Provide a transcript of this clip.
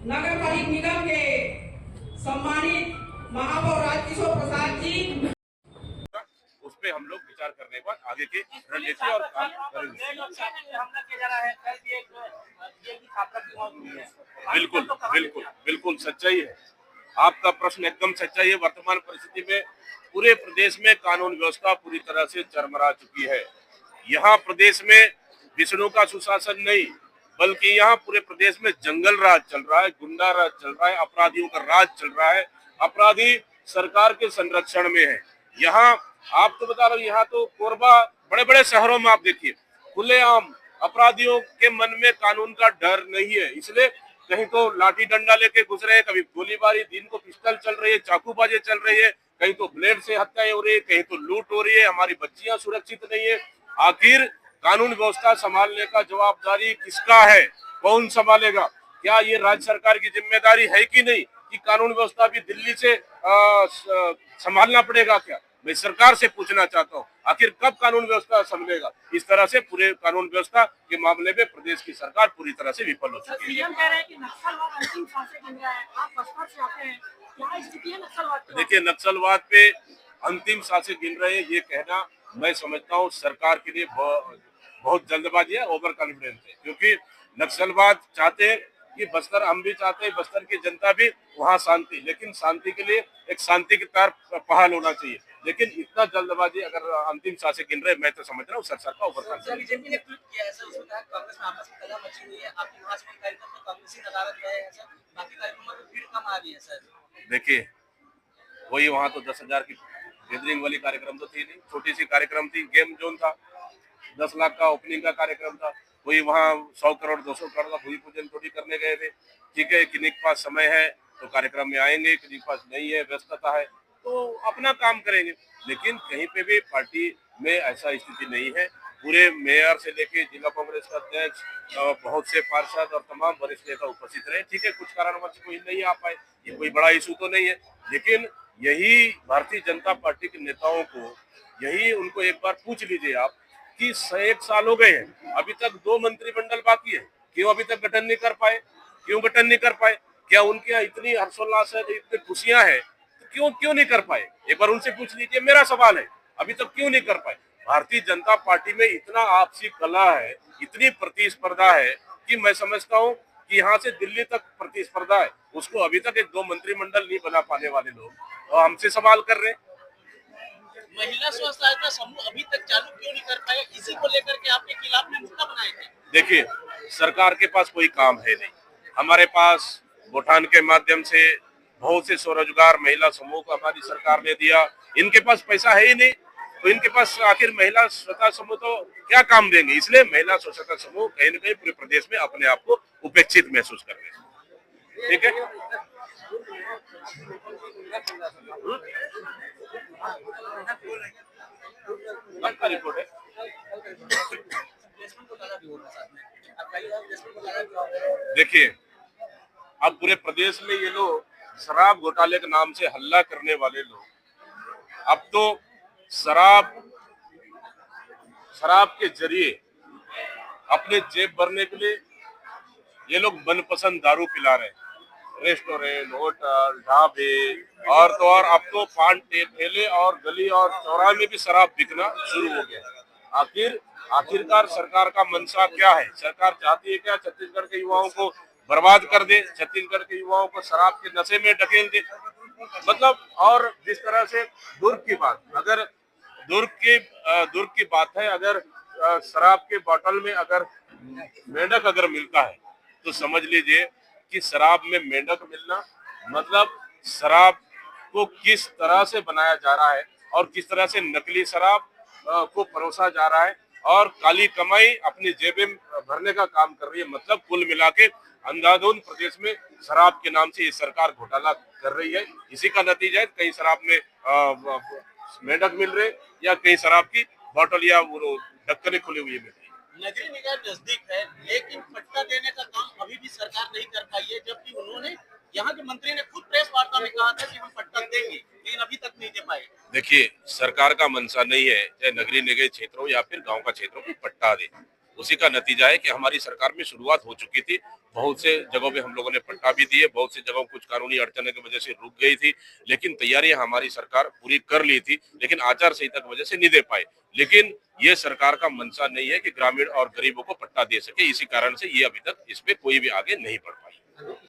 नगर पालिका निगम के सम्मानित महापौर राजकिशोर प्रसाद जी, उस पे हम लोग विचार करने के बाद आगे की रणनीति और काम करेंगे। बिल्कुल बिल्कुल बिल्कुल सच्चाई है, आपका प्रश्न एकदम सच्चाई है। वर्तमान परिस्थिति में पूरे प्रदेश में कानून व्यवस्था पूरी तरह से चरमरा चुकी है। यहाँ प्रदेश में विष्णु का सुशासन नहीं, बल्कि यहाँ पूरे प्रदेश में जंगल राज चल रहा है, गुंडा राज चल रहा है, अपराधियों का राज चल रहा है। अपराधी सरकार के संरक्षण में है। यहाँ आप तो बता रहे हो, यहाँ तो कोरबा बड़े बड़े शहरों में आप देखिए खुलेआम अपराधियों के मन में कानून का डर नहीं है, इसलिए कहीं तो लाठी डंडा लेके घुस रहे हैं, कभी गोलीबारी, दिन को पिस्टल चल रही है, चाकूबाजी चल रही है, कहीं तो ब्लेड से हत्याएं हो रही है, कहीं तो लूट हो रही है, हमारी बच्चियां सुरक्षित नहीं है। आखिर कानून व्यवस्था संभालने का जवाबदारी किसका है, कौन संभालेगा? क्या ये राज्य सरकार की जिम्मेदारी है कि नहीं कि कानून व्यवस्था भी दिल्ली से संभालना पड़ेगा? क्या मैं सरकार से पूछना चाहता हूँ, आखिर कब कानून व्यवस्था संभलेगा? इस तरह से पूरे कानून व्यवस्था के मामले में प्रदेश की सरकार पूरी तरह से विफल हो चुकी है। सीएम कह रहे हैं कि नक्सलवाद अंतिम सांसें गिन रहा है, आप बसपा से आते हैं, क्या स्थिति है नक्सलवाद की? देखिए, नक्सलवाद पे अंतिम सांसें गिन रहे हैं, ये कहना मैं समझता हूँ सरकार के लिए बहुत जल्दबाजी है, ओवर कॉन्फिडेंस है। क्योंकि नक्सलवाद चाहते हैं कि बस्तर, हम भी चाहते हैं बस्तर की जनता भी वहाँ शांति, लेकिन शांति के लिए एक शांति की तरफ पहल होना चाहिए। लेकिन इतना जल्दबाजी अगर अंतिम सांसें गिन रहे, मैं तो समझ रहा हूँ सरकार का ओवर कॉन्फिडेंस। बीजेपी ने ट्वीट किया है सर, उसमें कहा कांग्रेस में आपस में कलह मची हुई है, आपके महासभा कार्यक्रम में कांग्रेसी नदारत गए हैं सर, बाकी कार्यक्रमों में भीड़ कम आ रही है सर। देखिए, वही वहाँ तो 10,000 की गैदरिंग वाली कार्यक्रम तो थी नहीं, छोटी सी कार्यक्रम थी, गेम जोन था, 10 लाख का ओपनिंग का कार्यक्रम था। कोई वहाँ 100 करोड़ 200 करोड़ का भूमि पूजन थोड़ी करने गए थे। ठीक है, किन्हीं के पास समय है तो कार्यक्रम में आएंगे, किन्हीं के पास नहीं है, व्यस्तता है तो अपना काम करेंगे। लेकिन कहीं पे भी पार्टी में ऐसा स्थिति नहीं है। पूरे मेयर से लेके जिला कांग्रेस का अध्यक्ष, बहुत से पार्षद और तमाम वरिष्ठ नेता उपस्थित रहे। ठीक है, कुछ कारणवश कोई नहीं आ पाए, ये कोई बड़ा इशू तो नहीं है, लेकिन यही भारतीय जनता पार्टी के नेताओं को, यही उनको एक बार पूछ लीजिए आप कि 1 साल हो गए हैं, अभी तक 2 मंत्रिमंडल बाकी है, क्यों अभी तक गठन नहीं कर पाए? क्यों गठन नहीं कर पाए? क्या उनके यहाँ इतनी हर्षोल्लास है, इतनी खुशियां हैं, तो क्यों नहीं कर पाए? एक बार उनसे पूछ लीजिए, मेरा सवाल है, अभी तक क्यों नहीं कर पाए? भारतीय जनता पार्टी में इतना आपसी कला है, इतनी प्रतिस्पर्धा है कि मैं समझता हूँ कि यहाँ से दिल्ली तक प्रतिस्पर्धा है, उसको अभी तक एक 2 मंत्रिमंडल नहीं बना पाने वाले लोग और हमसे सवाल कर रहे हैं। महिला स्व सहायता समूह अभी तक चालू क्यों नहीं कर पाए, इसी को लेकर के आपके खिलाफ में मुद्दा बनाए थे। देखिए, सरकार के पास कोई काम है नहीं, हमारे पास भूटान के माध्यम से बहुत से स्वरोजगार महिला समूह को हमारी सरकार ने दिया, इनके पास पैसा है ही नहीं, तो इनके पास आखिर महिला स्वच्छता समूह तो क्या काम देंगे? इसलिए महिला स्वच्छता समूह कहीं न कहीं पूरे प्रदेश में अपने आप को उपेक्षित महसूस कर रहे हैं। ठीक है, आपका रिपोर्ट है। देखिए, अब पूरे प्रदेश में ये लोग शराब घोटाले के नाम से हल्ला करने वाले लोग, अब तो शराब के जरिए अपने जेब भरने के लिए ये लोग मनपसंद दारू पिला रहे हैं। रेस्टोरेंट, होटल, ढाबे और तो और अब तो पान ठेले और गली और चौराहे में भी शराब बिकना शुरू हो गया। आखिरकार सरकार का मंशा क्या है? सरकार चाहती है क्या छत्तीसगढ़ के युवाओं को बर्बाद कर दे, छत्तीसगढ़ के युवाओं को शराब के नशे में ढकेल दे? मतलब, और जिस तरह से दुर्ग की बात, अगर दुर्ग की बात है, अगर शराब के बोतल में अगर मेंढक अगर मिलता है तो समझ लीजिए कि शराब में मेंढक मिलना मतलब शराब को किस तरह से बनाया जा रहा है और किस तरह से नकली शराब को परोसा जा रहा है और काली कमाई अपनी जेबें भरने का काम कर रही है। मतलब कुल मिला के अंधाधुंध प्रदेश में शराब के नाम से ये सरकार घोटाला कर रही है। इसी का नतीजा है, कहीं शराब में मेंढक मिल रहे या कहीं शराब की बोतल या ढक्कने खुली हुई मिल रही है। नगरीय निकाय नजदीक है, लेकिन पट्टा देने का काम अभी भी सरकार नहीं कर पाई है, जबकि उन्होंने यहाँ के मंत्री ने खुद प्रेस वार्ता में कहा था कि हम पट्टा देंगे, लेकिन अभी तक नहीं दे पाए। देखिए, सरकार का मंशा नहीं है चाहे नगरीय निकाय क्षेत्र हो या फिर गांव का क्षेत्र हो, पट्टा दे। उसी का नतीजा है कि हमारी सरकार में शुरुआत हो चुकी थी। बहुत से जगहों पे हम लोगों ने पट्टा भी दिए, बहुत सी जगहों कुछ कानूनी अड़चनों की वजह से रुक गई थी, लेकिन तैयारियां हमारी सरकार पूरी कर ली थी, लेकिन आचार संहिता की वजह से नहीं दे पाए। लेकिन ये सरकार का मंशा नहीं है कि ग्रामीण और गरीबों को पट्टा दे सके, इसी कारण से ये अभी तक इस पे कोई भी आगे नहीं बढ़ पाई।